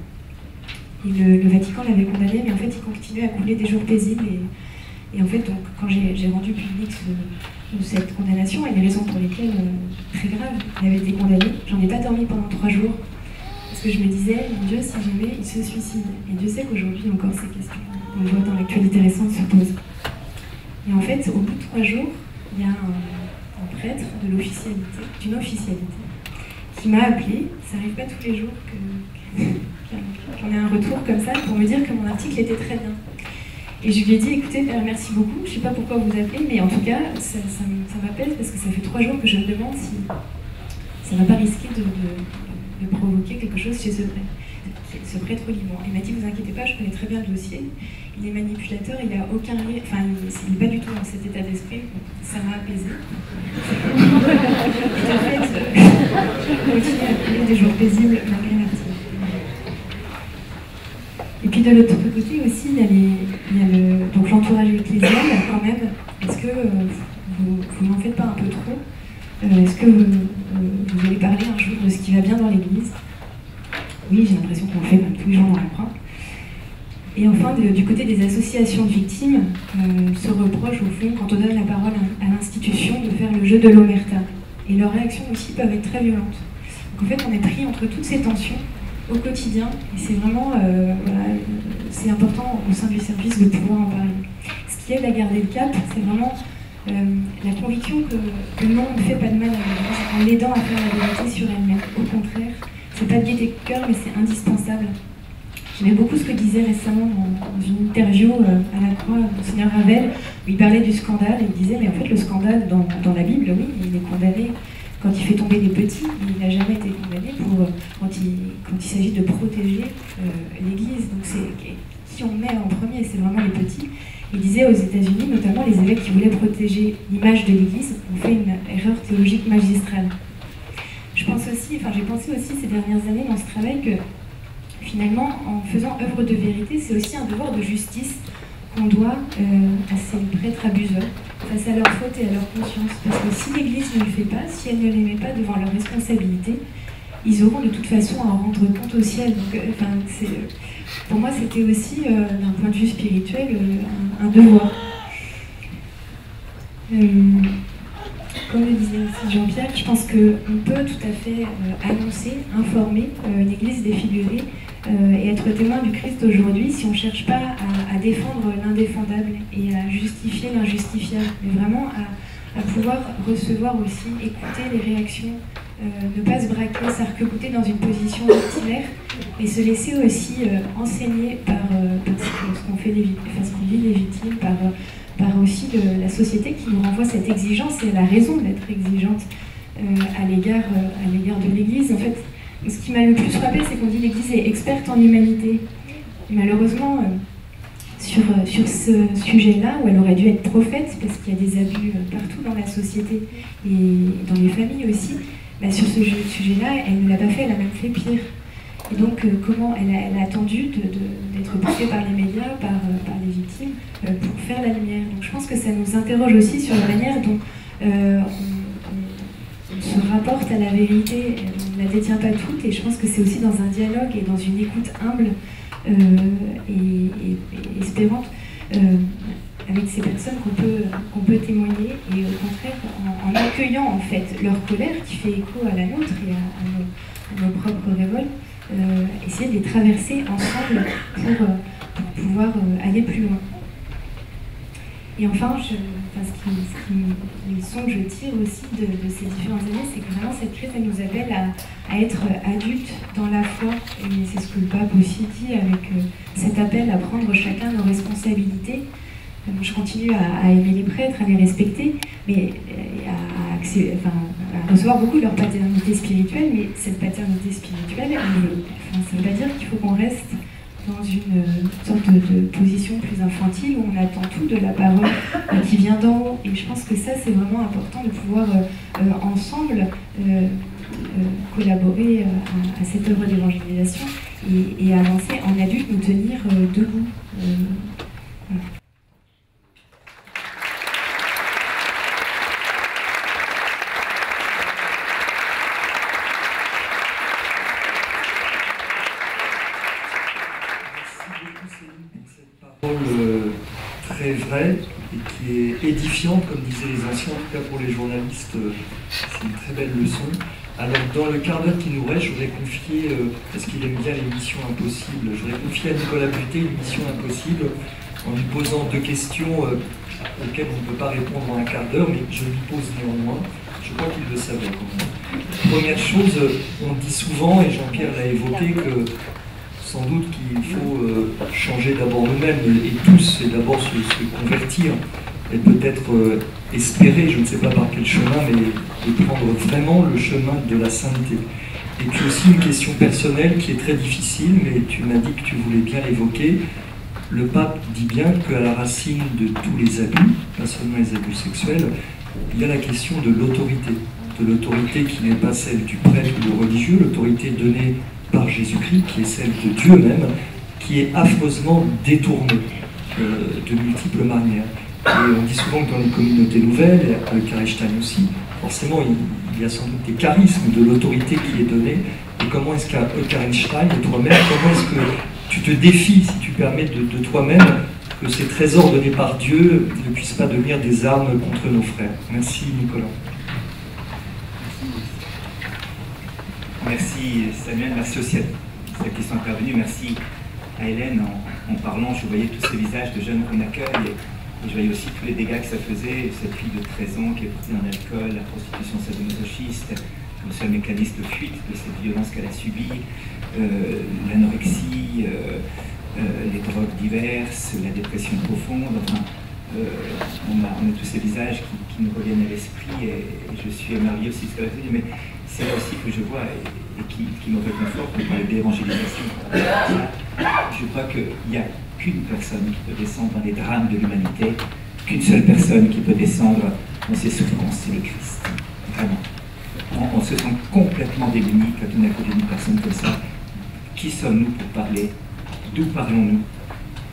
Et le Vatican l'avait condamné, mais en fait il continuait à couler des jours paisibles, Et en fait, donc, quand j'ai rendu public cette condamnation et les raisons pour lesquelles, très graves, il avait été condamné, j'en ai pas dormi pendant 3 jours. Parce que je me disais, mon Dieu, si jamais il se suicide. Et Dieu sait qu'aujourd'hui, encore ces questions, on le voit dans l'actualité récente, se posent. Et en fait, au bout de 3 jours, il y a un prêtre de l'officialité, d'une officialité, qui m'a appelé. Ça n'arrive pas tous les jours qu'on ait un retour comme ça pour me dire que mon article était très bien. Et je lui ai dit, écoutez, merci beaucoup, je ne sais pas pourquoi vous appelez, mais en tout cas, ça m'appelle parce que ça fait 3 jours que je me demande si ça ne va pas risquer de provoquer quelque chose chez ce prêtre au Liban. Il m'a dit, vous inquiétez pas, je connais très bien le dossier, il est manipulateur, il n'a aucun lien, enfin, il n'est pas du tout dans cet état d'esprit, ça m'a apaisé. Et en fait, je continue à vivre des jours paisibles malgré l'article. Et puis de l'autre côté aussi, il y a donc l'entourage ecclésial quand même. Est-ce que vous n'en faites pas un peu trop? Est-ce que vous allez parler un jour de ce qui va bien dans l'Église? Oui, j'ai l'impression qu'on le fait comme tous les jours dans la croix. Et enfin, du côté des associations de victimes, se reprochent au fond, quand on donne la parole à l'institution, de faire le jeu de l'omerta. Et leurs réactions aussi peuvent être très violentes. Donc en fait, on est pris entre toutes ces tensions au quotidien, et c'est vraiment, voilà, c'est important au sein du service de pouvoir en parler. Ce qui aide à garder le cap, c'est vraiment la conviction que non, on ne fait pas de mal à l'Église en l'aidant à faire la vérité sur elle-même. Au contraire, c'est pas de gaieté de cœur, mais c'est indispensable. J'aimais beaucoup ce que disait récemment dans une interview à la Croix, Monseigneur Ravel, où il parlait du scandale, et il disait, mais en fait le scandale dans la Bible, oui, il est condamné quand il fait tomber des petits, mais il n'a jamais été condamné quand il s'agit de protéger l'Église. Donc c'est qui on met en premier, c'est vraiment les petits. Il disait aux États-Unis, notamment les évêques qui voulaient protéger l'image de l'Église, ont fait une erreur théologique magistrale. Je pense aussi, j'ai pensé aussi ces dernières années dans ce travail que finalement, en faisant œuvre de vérité, c'est aussi un devoir de justice qu'on doit à ces prêtres abuseurs, face à leur faute et à leur conscience. Parce que si l'Église ne le fait pas, si elle ne les met pas devant leurs responsabilités, ils auront de toute façon à en rendre compte au ciel. Donc, pour moi, c'était aussi, d'un point de vue spirituel, un devoir. Comme le disait aussi Jean-Pierre, je pense qu'on peut tout à fait annoncer, informer une Église défigurée et être témoin du Christ aujourd'hui si on ne cherche pas à défendre l'indéfendable et à justifier l'injustifiable, mais vraiment à pouvoir recevoir aussi, écouter les réactions, ne pas se braquer, s'arc-bouter dans une position victimaire, et se laisser aussi enseigner par ce qu'on vit les victimes, par aussi la société qui nous renvoie cette exigence et la raison d'être exigeante à l'égard de l'Église. En fait, ce qui m'a le plus frappé, c'est qu'on dit l'Église est experte en humanité. Et malheureusement, sur ce sujet-là, où elle aurait dû être prophète, parce qu'il y a des abus partout dans la société et dans les familles aussi, sur ce sujet-là, elle ne l'a pas fait, elle a même fait pire. Et donc, comment elle a attendu d'être poussée par les médias, par les victimes, pour faire la lumière. Donc je pense que ça nous interroge aussi sur la manière dont on se rapporte à la vérité. On ne la détient pas toute, et je pense que c'est aussi dans un dialogue et dans une écoute humble et espérante avec ces personnes qu'on peut témoigner, et au contraire, en accueillant en fait leur colère qui fait écho à la nôtre et à nos propres révoltes, essayer de les traverser ensemble pour pouvoir aller plus loin. Et enfin, les leçons que je tire aussi de ces différentes années, c'est que vraiment cette crise, elle nous appelle à être adultes dans la foi, et c'est ce que le pape aussi dit avec cet appel à prendre chacun nos responsabilités. Je continue à aimer les prêtres, à les respecter, mais à recevoir beaucoup de leur paternité spirituelle, mais cette paternité spirituelle, ça ne veut pas dire qu'il faut qu'on reste dans une sorte de position plus infantile où on attend tout de la parole qui vient d'en haut. Et je pense que ça, c'est vraiment important de pouvoir ensemble collaborer à cette œuvre d'évangélisation et avancer en adulte, nous tenir debout. Voilà. Très vrai, et qui est édifiante, comme disaient les anciens, en tout cas pour les journalistes, c'est une très belle leçon. Alors, dans le quart d'heure qui nous reste, je voudrais confier, parce qu'il aime bien l'émission Impossible, je voudrais confier à Nicolas Buté une mission Impossible en lui posant 2 questions auxquelles on ne peut pas répondre en un quart d'heure, mais je lui pose néanmoins. Je crois qu'il le savait quand même. Première chose, on dit souvent, et Jean-Pierre l'a évoqué, que sans doute qu'il faut changer d'abord nous-mêmes, et tous, et d'abord se convertir, et peut-être espérer, je ne sais pas par quel chemin, mais de prendre vraiment le chemin de la sainteté. Et puis aussi une question personnelle qui est très difficile, mais tu m'as dit que tu voulais bien l'évoquer. Le pape dit bien qu'à la racine de tous les abus, pas seulement les abus sexuels, il y a la question de l'autorité qui n'est pas celle du prêtre ou du religieux, l'autorité donnée par Jésus-Christ, qui est celle de Dieu même, qui est affreusement détournée de multiples manières. Et on dit souvent que dans les communautés nouvelles, et avec Karlstein aussi, forcément il y a sans doute des charismes de l'autorité qui est donnée. Et comment est-ce qu'à Karlstein, de toi-même, comment est-ce que tu te défies, si tu permets, de toi-même, que ces trésors donnés par Dieu ne puissent pas devenir des armes contre nos frères. Merci Nicolas. Merci Samuel, merci aussi à ceux qui sont intervenus, merci à Hélène. En parlant, je voyais tous ces visages de jeunes qu'on accueille et je voyais aussi tous les dégâts que ça faisait, cette fille de 13 ans qui est partie dans l'alcool, la prostitution sadomasochiste, le seul mécanisme de fuite de cette violence qu'elle a subie, l'anorexie, les drogues diverses, la dépression profonde, enfin, on a tous ces visages qui nous reviennent à l'esprit et je suis émerveillé aussi de ce qu'elle a fait, mais c'est là aussi que je vois et qui me réconforte de parler d'évangélisation. Je crois qu'il n'y a qu'une personne qui peut descendre dans les drames de l'humanité, qu'une seule personne qui peut descendre dans ses souffrances, c'est le Christ. Vraiment. On se sent complètement démunis quand on a connu une personne comme ça. Qui sommes-nous pour parler? D'où parlons-nous?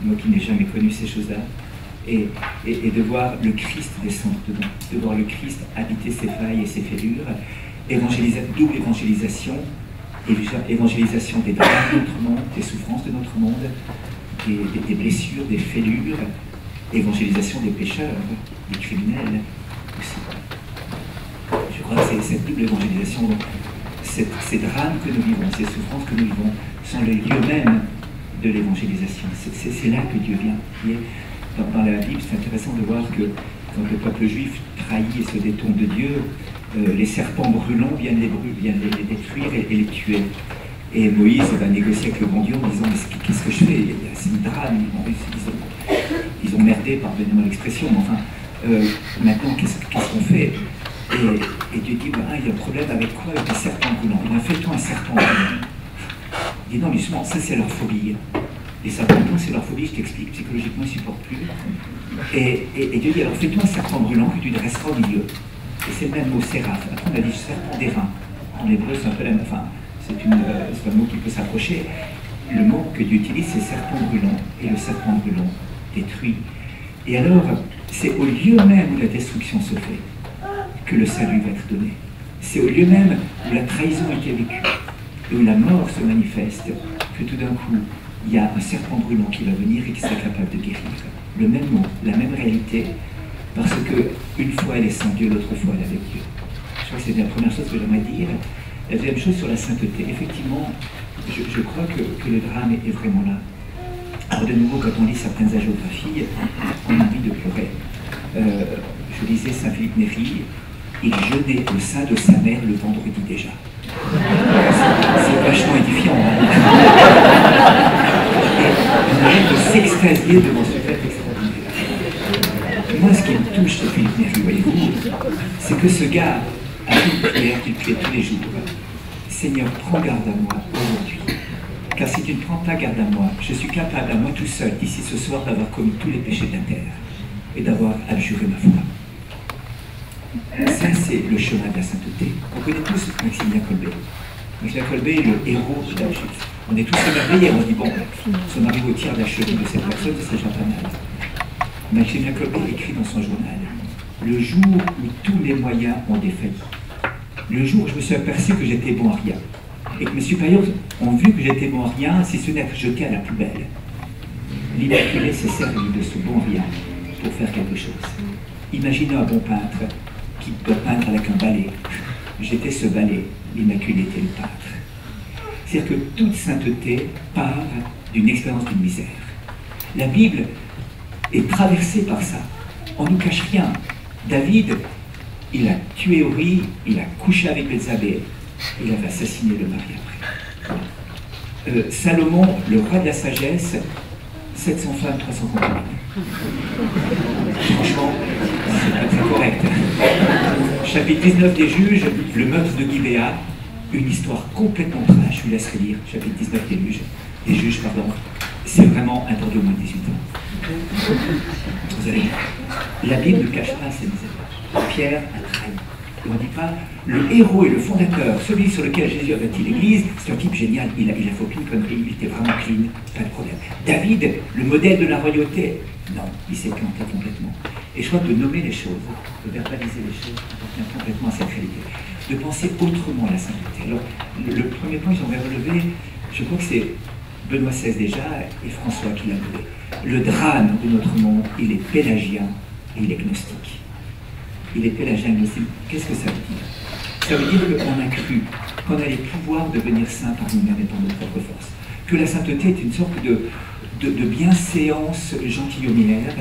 Moi qui n'ai jamais connu ces choses-là. Et de voir le Christ descendre dedans, de voir le Christ habiter ses failles et ses fêlures, double évangélisation, évangélisation des drames de notre monde, des souffrances de notre monde, des blessures, des fêlures, évangélisation des pécheurs, des criminels aussi. Je crois que c'est cette double évangélisation, donc, ces drames que nous vivons, ces souffrances que nous vivons, sont le lieu même de l'évangélisation. C'est là que Dieu vient. Dans la Bible, c'est intéressant de voir que quand le peuple juif trahit et se détourne de Dieu, les serpents brûlants viennent les détruire et les tuer. Et Moïse va négocier avec le bon Dieu en disant mais qu'est-ce que je fais? C'est une drame, ils ont merdé, pardonnez-moi l'expression, mais enfin, maintenant qu'est-ce qu'on fait? Et Dieu dit, il y a un problème avec quoi? Avec les serpents brûlants. Il a fait toi un serpent brûlant. Il dit non, mais justement, ça c'est leur phobie. Les serpents brûlants, c'est leur phobie, je t'explique, psychologiquement, ils ne supportent plus. Et Dieu dit, alors fais-toi un serpent brûlant que tu dresseras au milieu. Et c'est le même mot, séraph. Après, on a dit serpent d'airain. En hébreu, c'est un peu la même. Enfin, c'est un mot qui peut s'approcher. Le mot que Dieu utilise, c'est serpent brûlant. Et le serpent brûlant détruit. Et alors, c'est au lieu même où la destruction se fait que le salut va être donné. C'est au lieu même où la trahison a été vécue et où la mort se manifeste que tout d'un coup, il y a un serpent brûlant qui va venir et qui sera capable de guérir. Le même mot, la même réalité, parce que une fois elle est sans Dieu, l'autre fois elle est avec Dieu. Je crois que c'est la première chose que j'aimerais dire. La deuxième chose sur la sainteté. Effectivement, je crois que le drame est vraiment là. Alors de nouveau, quand on lit certaines hagiographies, on a envie de pleurer. Je lisais Saint Philippe Néri, il jeûnait au sein de sa mère le vendredi déjà. C'est vachement édifiant. Hein, on arrive de s'extasier devant ce fait extraordinaire. Moi, ce qui me touche de Philippe Néri, voyez-vous, c'est que ce gars a une prière qu'il priait tous les jours. Seigneur, prends garde à moi aujourd'hui. Car si tu ne prends pas garde à moi, je suis capable à moi tout seul, d'ici ce soir, d'avoir commis tous les péchés de la terre et d'avoir abjuré ma foi. Ça, c'est le chemin de la sainteté. On connaît tous Maximilien Kolbe. Maximilien Kolbe est le héros de l'Auschwitz. On est tous émerveillés, on dit, bon, si on arrive au tiers d'achever de cette personne, ce serait déjà pas mal. Maximilien Kolbe écrit dans son journal, le jour où tous mes moyens ont défailli, le jour où je me suis aperçu que j'étais bon à rien, et que mes supérieurs ont vu que j'étais bon à rien, si ce n'est à jeter à la poubelle. L'Immaculée s'est servi de ce bon rien pour faire quelque chose. Imaginez un bon peintre qui doit peindre avec un balai. J'étais ce balai, l'Immaculée était le peintre. C'est-à-dire que toute sainteté part d'une expérience d'une misère. La Bible est traversée par ça. On ne nous cache rien. David, il a tué Uri, il a couché avec Bézabé, il avait assassiné le mari après. Salomon, le roi de la sagesse, 700 femmes, 300 concubines. Franchement, c'est pas très correct. Chapitre 19 des Juges, le meurtre de Gibéa, une histoire complètement trash, je vous laisserai lire. Chapitre 19 des Juges, pardon. C'est vraiment un temps de moins de 18 ans. Vous allez voir. La Bible ne cache pas ces misères. Pierre a trahi. Et on ne dit pas, le héros et le fondateur, celui sur lequel Jésus a bâti l'Église, c'est un type génial, il a fait aucune connerie, il était vraiment clean, pas de problème. David, le modèle de la royauté, non, il s'est planté complètement. Et je crois que de nommer les choses, de verbaliser les choses, appartient complètement à cette réalité. De penser autrement à la sainteté. Alors, le premier point que j'aimerais relever, je crois que c'est Benoît XVI déjà et François qui l'a nommé. Le drame de notre monde, il est pélagien et il est gnostique. Il est pélagien gnostique. Qu'est-ce que ça veut dire? Ça veut dire qu'on a cru qu'on allait pouvoir devenir saint par nous-mêmes et par notre propre force. Que la sainteté est une sorte de bienséance gentilhommière,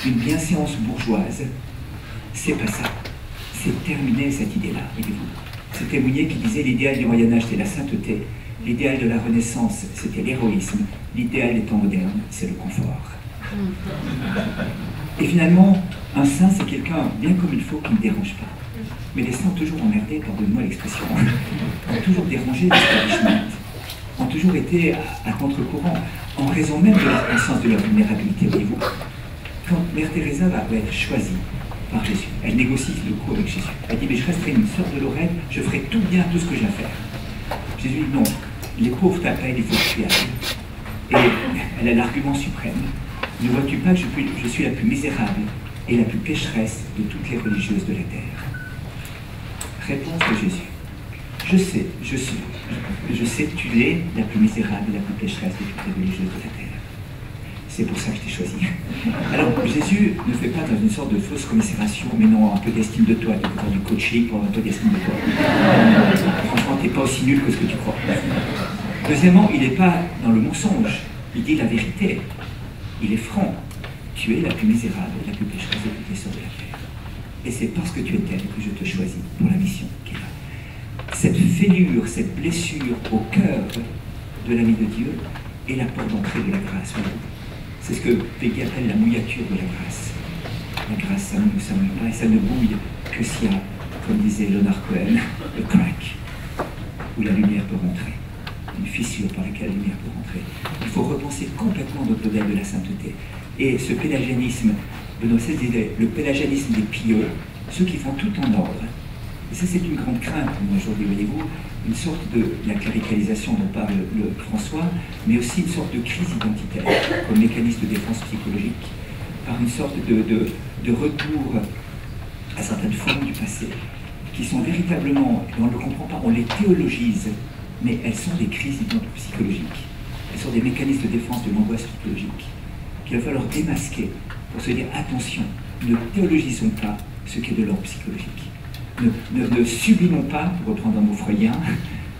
une bienséance bourgeoise. C'est pas ça. C'est terminé cette idée-là, voyez-vous. C'était Mounier qui disait l'idéal du Moyen-Âge, c'est la sainteté. L'idéal de la Renaissance, c'était l'héroïsme. L'idéal des temps modernes, c'est le confort. Et finalement, un saint, c'est quelqu'un bien comme il faut, qui ne dérange pas. Mais les saints ont toujours emmerdé, pardonnez-moi l'expression, ont toujours dérangé l'establishment, ont toujours été à contre-courant, en raison même de leur conscience de leur vulnérabilité, voyez-vous. Quand Mère Teresa va être choisie par Jésus, elle négocie le coup avec Jésus. Elle dit, mais je resterai une sœur de Lorraine, je ferai tout bien, tout ce que j'ai à faire. Jésus dit, non, les pauvres t'appellent, il faut que tu y ailles. Et elle a l'argument suprême. Ne vois-tu pas que je suis la plus misérable et la plus pécheresse de toutes les religieuses de la terre? Réponse de Jésus. Je sais que tu es la plus misérable et la plus pécheresse de toutes les religieuses de la terre. C'est pour ça que je t'ai choisi. Alors, Jésus ne fait pas dans une sorte de fausse commisération, mais non, un peu d'estime de toi, tu peux faire du coaching pour un peu d'estime de toi. Franchement, tu n'es pas aussi nul que ce que tu crois. Deuxièmement, il n'est pas dans le mensonge, il dit la vérité. Il est franc. Tu es la plus misérable et la plus pécheresse de toutes les sœurs de la terre. Et c'est parce que tu es telle que je te choisis pour la mission qui est là. Cette fêlure, cette blessure au cœur de l'ami de Dieu est la porte d'entrée de la grâce. C'est ce que Peggy appelle la mouillature de la grâce. La grâce, ça ne mouille pas et ça ne bouille que s'il y a, comme disait Leonard Cohen, le crack, où la lumière peut rentrer. Une fissure par laquelle la lumière peut rentrer. Il faut repenser complètement notre modèle de la sainteté. Et ce pélagianisme, Benoît XVI disait, le pélagianisme des pieux, ceux qui font tout en ordre. Et ça, c'est une grande crainte pour moi aujourd'hui, voyez-vous, une sorte de la cléricalisation dont parle le François, mais aussi une sorte de crise identitaire, comme mécanisme de défense psychologique, par une sorte de retour à certaines formes du passé, qui sont véritablement, et on ne le comprend pas, on les théologise, mais elles sont des crises psychologiques. Elles sont des mécanismes de défense de l'angoisse psychologique qu'il va falloir démasquer pour se dire attention, ne théologisons pas ce qui est de l'ordre psychologique. Ne sublimons pas, pour reprendre un mot freudien,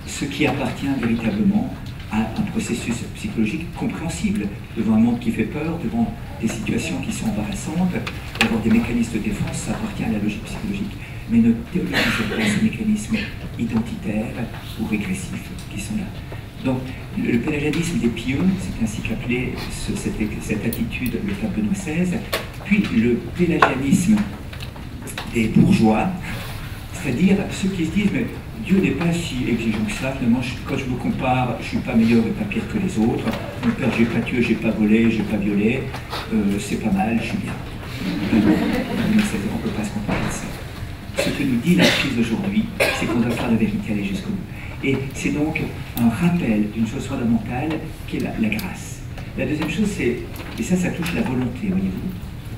ce qui appartient véritablement à un processus psychologique compréhensible, devant un monde qui fait peur, devant des situations qui sont embarrassantes, d'avoir des mécanismes de défense, ça appartient à la logique psychologique. Mais ne théologisons pas ces mécanismes identitaires ou régressifs qui sont là. Donc, le pélagianisme des pieux, c'est ainsi qu'appelait cette attitude le pape Benoît XVI, puis le pélagianisme des bourgeois, c'est-à-dire ceux qui se disent mais Dieu n'est pas si exigeant que ça, finalement, quand je me compare, je ne suis pas meilleur et pas pire que les autres, mon père, j'ai pas tué, j'ai pas volé, j'ai pas violé, c'est pas mal, je suis bien. On ne peut pas se comparer à ça. Ce que nous dit la crise d'aujourd'hui, c'est qu'on doit faire la vérité, aller jusqu'au bout. Et c'est donc un rappel d'une chose fondamentale qui est la grâce. La deuxième chose, c'est, et ça touche la volonté, voyez-vous.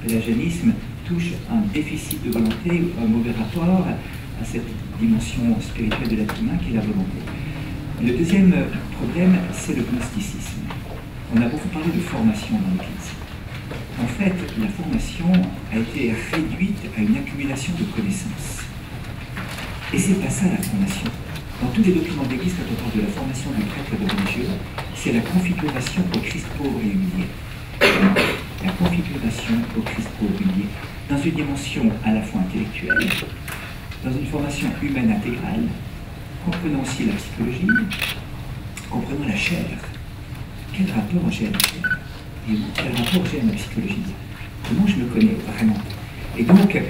Le pélagianisme touche un déficit de volonté, un mauvais rapport à cette dimension spirituelle de l'être humain qui est la volonté. Le deuxième problème, c'est le gnosticisme. On a beaucoup parlé de formation dans l'Église. En fait, la formation a été réduite à une accumulation de connaissances. Et c'est pas ça la formation. Dans tous les documents de l'Église, quand on parle de la formation du prêtre et de religieux, c'est la configuration au Christ pauvre et humilié. La configuration au Christ pauvre et humilié, dans une dimension à la fois intellectuelle, dans une formation humaine intégrale, comprenant aussi la psychologie, comprenant la chair. Quel rapport j'ai à la chair? Et quel rapport j'ai à la psychologie? Comment je me connais vraiment? Et donc,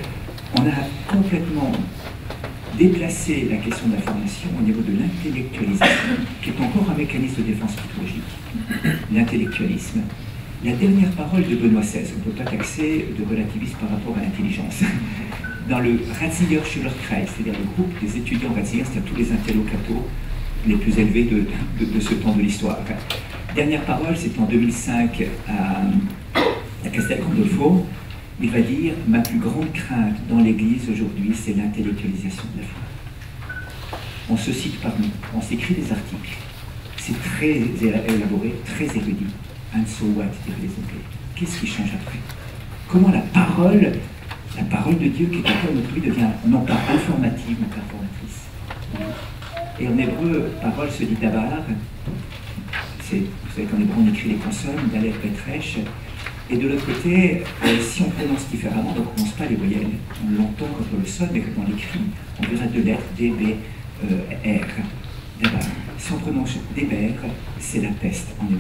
on a complètement déplacé la question de la formation au niveau de l'intellectualisation, qui est encore un mécanisme de défense psychologique. L'intellectualisme. La dernière parole de Benoît XVI, on ne peut pas taxer de relativisme par rapport à l'intelligence. Dans le Ratzinger-Schülerkreis, c'est-à-dire le groupe des étudiants Ratzinger, c'est-à-dire tous les intellocatos les plus élevés de ce temps de l'histoire. Dernière parole, c'est en 2005 à Castel Gandolfo. Il va dire « Ma plus grande crainte dans l'Église aujourd'hui, c'est l'intellectualisation de la foi. » On se cite par nous, on s'écrit des articles. C'est très élaboré, très érudit. And so what, diraient les Anglais. Qu'est-ce qui change après? Comment la parole de Dieu qui est au cœur de notre vie devient non pas informative, mais informatrice. Et en hébreu, parole se dit dabar. Vous savez qu'en hébreu on écrit les consonnes, d'aleph, betrech. Et de l'autre côté, si on prononce différemment, donc on ne prononce pas les voyelles. On l'entend quand on le sonne, mais quand on l'écrit, on verra deux lettres, D, B, R. Dabar. Si on prononce déber, c'est la peste en hébreu.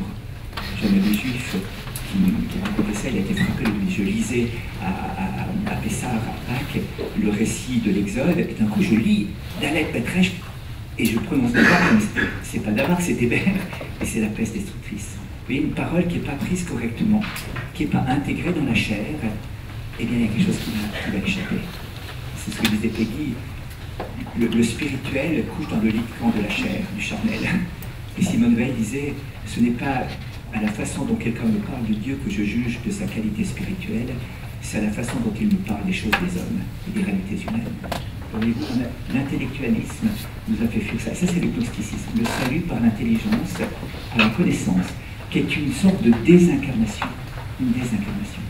J'avais des juifs qui racontaient ça, il a été frappé, je lisais à Pessar, à Pâques, le récit de l'Exode, et d'un coup je lis Dalet Betrech, et je prononce Dabar, c'est pas Dabar, c'est Déber, et c'est la peste destructrice. Vous voyez, une parole qui n'est pas prise correctement, qui n'est pas intégrée dans la chair, eh bien il y a quelque chose qui va échapper. C'est ce que disait Peggy, le spirituel couche dans le lit de camp de la chair, du charnel. Et Simone Veil disait, ce n'est pas à la façon dont quelqu'un me parle de Dieu que je juge de sa qualité spirituelle, c'est à la façon dont il me parle des choses des hommes et des réalités humaines. Voyez-vous, l'intellectualisme nous a fait fuir ça. Ça, c'est le gnosticisme, le salut par l'intelligence, par la connaissance, qui est une sorte de désincarnation. Une désincarnation.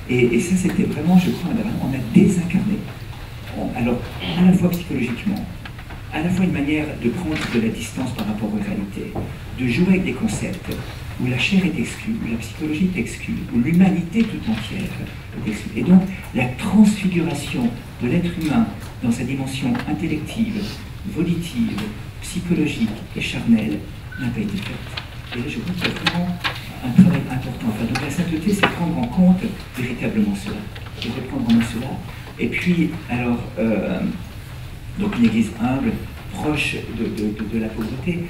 Et ça, c'était vraiment, je crois, on a désincarné. Alors, à la fois psychologiquement, à la fois une manière de prendre de la distance par rapport aux réalités, de jouer avec des concepts où la chair est exclue, où la psychologie est exclue, où l'humanité tout entière est exclue. Et donc, la transfiguration de l'être humain dans sa dimension intellective, volitive, psychologique et charnelle n'a pas été faite. Et là, je crois qu'il y a vraiment un travail important à faire. Donc, la sainteté, c'est prendre en compte véritablement cela. Et reprendre en main cela. Et puis, alors, donc une église humble, proche de la pauvreté.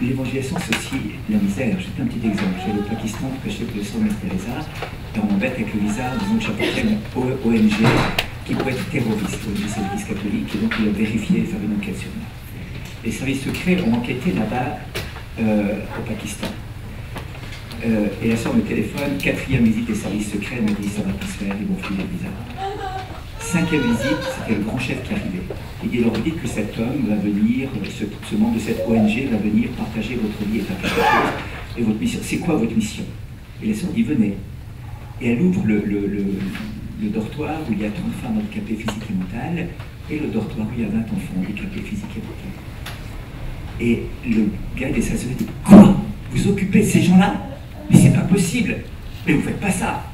L'évangélisation, c'est aussi la misère. Juste un petit exemple. J'allais au Pakistan prêcher pour le sang de Mère Teresa, et on m'embête avec le visa, disons que j'appartiens à une ONG qui pourrait être terroriste, c'est l'Église catholique, et donc il a vérifié et faire une enquête sur moi. Les services secrets ont enquêté là-bas au Pakistan. Et la soeur me téléphone, 4e visite des services secrets, elle me dit ça va pas se faire, ils vont filer le visa. 5e visite, c'était le grand chef qui arrivait. Il leur dit que cet homme va venir, ce membre de cette ONG va venir partager votre vie et faire quelque chose. Et votre mission, c'est quoi votre mission? Et la sœur dit venez. Et elle ouvre le dortoir où il y a 30 femmes handicapées physiques et mentales, et le dortoir où il y a 20 enfants handicapés physiques et mentales. Et le gars des sacerdotes dit quoi? Vous occupez de ces gens-là? Mais c'est pas possible! Mais vous faites pas ça!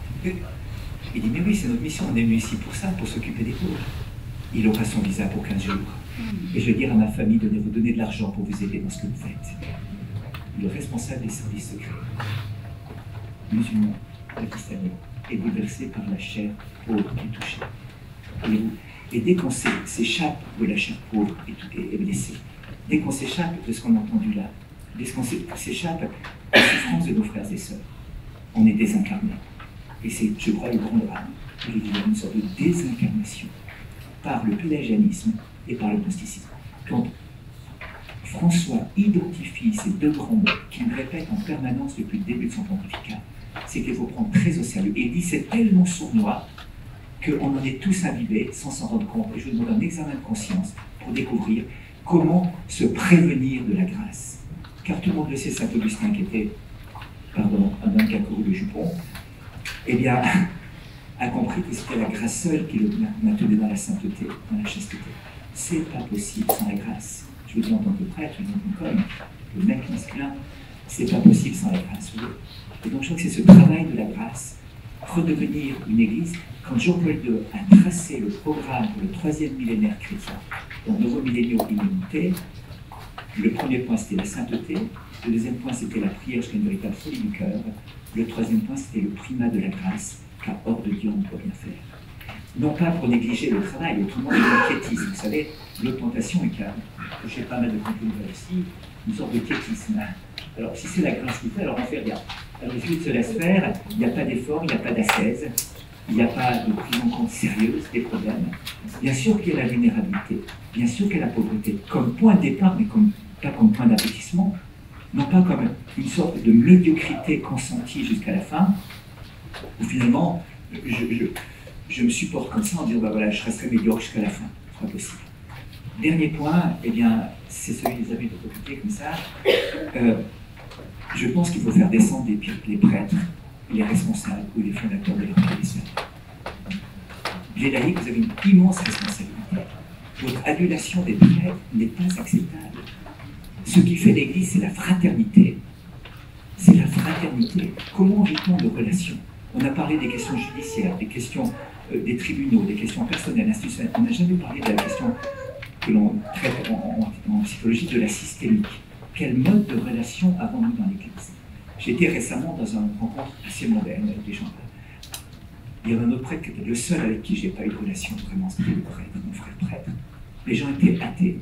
Il dit, mais oui, c'est notre mission, on est venu ici pour ça, pour s'occuper des pauvres. Il aura son visa pour 15 jours. Et je vais dire à ma famille, vous donner de l'argent pour vous aider dans ce que vous faites. Le responsable des services secrets, musulman, pakistanais, est bouleversé par la chair pauvre qui est touchée. Et dès qu'on s'échappe de la chair pauvre est blessée, dès qu'on s'échappe de ce qu'on a entendu là, dès qu'on s'échappe des souffrances de nos frères et sœurs, on est désincarné. Et c'est, je crois, le grand drame. Il y a une sorte de désincarnation par le pélagianisme et par le gnosticisme. Quand François identifie ces deux grands mots qu'il répète en permanence depuis le début de son pontificat, c'est qu'il faut prendre très au sérieux. Et il dit c'est tellement sournois qu'on en est tous imbibés sans s'en rendre compte. Et je vous demande un examen de conscience pour découvrir comment se prévenir de la grâce. Car tout le monde le sait, Saint Augustin qui était, pardon, un homme qui a couru le jupon, eh bien, a compris que c'était la grâce seule qui le maintenait dans la sainteté, dans la chasteté. C'est pas possible sans la grâce. Je vous dis en tant que prêtre, je vous dis en tant qu'homme, le mec masculin, c'est pas possible sans la grâce. Et donc je crois que c'est ce travail de la grâce, redevenir une église. Quand Jean-Paul II a tracé le programme pour le 3e millénaire chrétien, dans Novo Millennio Immunité, le premier point c'était la sainteté, le deuxième point c'était la prière jusqu'à une véritable folie du cœur, le troisième point c'était le primat de la grâce, car hors de Dieu on ne peut rien faire. Non pas pour négliger le travail, autrement le quiétisme. Vous savez, l'augmentation est quand j'ai pas mal de contenu aussi, une sorte de quiétisme. Alors si c'est la grâce qui fait, alors on fait rien. Alors les Jésuites se laissent faire, il n'y a pas d'effort, il n'y a pas d'ascèse, il n'y a pas de prise en compte sérieuse des problèmes. Bien sûr qu'il y a la vulnérabilité, bien sûr qu'il y a la pauvreté, comme point de départ, mais pas comme point d'aboutissement, non pas comme une sorte de médiocrité consentie jusqu'à la fin, où finalement, je me supporte comme ça en disant, bah voilà, je resterai médiocre jusqu'à la fin, c'est pas possible. Dernier point, eh bien, c'est celui des abus d'autorité comme ça. Je pense qu'il faut faire descendre les prêtres, les responsables ou les fondateurs de l'Église. Les laïcs, vous avez une immense responsabilité. Votre adulation des prêtres n'est pas acceptable. Ce qui fait l'Église, c'est la fraternité. C'est la fraternité. Comment vit-on de relations? On a parlé des questions judiciaires, des questions des tribunaux, des questions personnelles, institutionnelles. On n'a jamais parlé de la question que l'on traite en psychologie de la systémique. Quel mode de relation avons-nous dans l'Église? J'étais récemment dans une rencontre assez mondaine avec des gens. Il y avait un autre prêtre qui était le seul avec qui je n'ai pas eu de relation vraiment, c'était le prêtre, mon frère prêtre. Les gens étaient athées,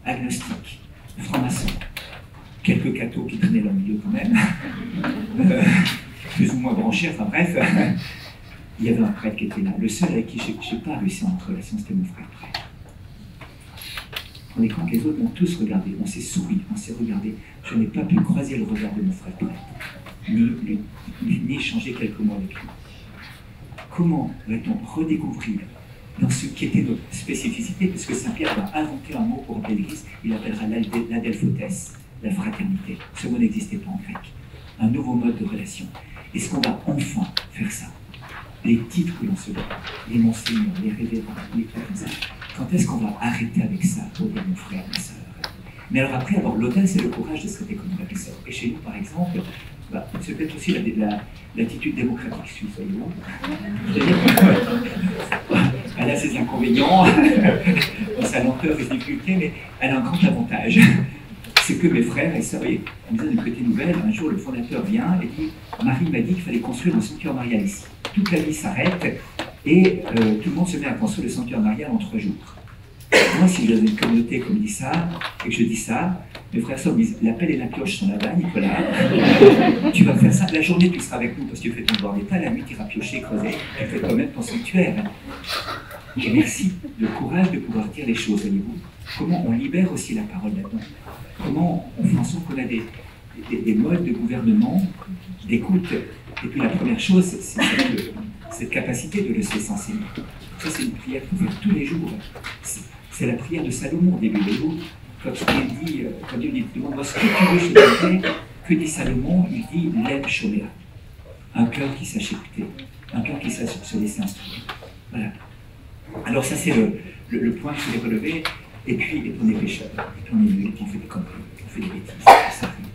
agnostiques, francs-maçons, quelques cathos qui traînaient dans le milieu quand même, plus ou moins branchés, enfin bref. Il y avait un prêtre qui était là. Le seul avec qui je n'ai pas réussi à entrer en relation, c'était mon frère prêtre. On est quand les autres m'ont tous regardé, on s'est souri, on s'est regardé. Je n'ai pas pu croiser le regard de mon frère prêtre, ni échanger quelques mots avec lui. Comment va-t-on redécouvrir dans ce qui était notre spécificité, puisque Saint Pierre va inventer un mot pour l'Église, il appellera l'adelphotes, la fraternité. Ce mot n'existait pas en grec. Un nouveau mode de relation. Est-ce qu'on va enfin faire ça? Les titres que l'on se donne, les monseigneurs, les révérends, les trucs comme ça. Quand est-ce qu'on va arrêter avec ça, pour dire mon frère, ma sœur? Mais alors après, avoir l'audace et le courage de se traiter comme frère et sœur. Et chez nous, par exemple, c'est peut-être aussi l'attitude démocratique suisse, voyez-vous. Elle a ses inconvénients, sa lenteur et ses difficultés, mais elle a un grand avantage. C'est que mes frères et sœurs, on me disait une petite nouvelle, un jour le fondateur vient et dit « Marie m'a dit qu'il fallait construire un sanctuaire marial ici. » Toute la vie s'arrête et tout le monde se met à construire le sanctuaire marial en 3 jours. Moi, si je dans une communauté comme dit ça, et que je dis ça, mes frères et sœurs me disent « La pelle et la pioche sont là-bas, Nicolas. Tu vas faire ça. La journée, tu seras avec nous parce que tu fais ton devoir d'État. La nuit, tu iras piocher, creuser. Tu fais toi-même ton sanctuaire. » Et merci, le courage de pouvoir dire les choses, voyez-vous. Comment on libère aussi la parole là-dedans. Comment on fait en sorte qu'on a des modes de gouvernement, d'écoute. Et puis la première chose, c'est cette capacité de laisser s'enseigner. Ça, c'est une prière qu'on fait tous les jours. C'est la prière de Salomon au début. Quand Dieu dit, demande-moi ce que tu veux, je te dirai. Que dit Salomon? Il dit, lève Sholéa. Un cœur qui sache écouter. Un cœur qui sache se laisser instruire. Voilà. Alors ça, c'est le point que je voulais relever. Et puis on est pécheurs. Et puis on est nuls, on fait des conneries, on fait des bêtises. Ça arrive.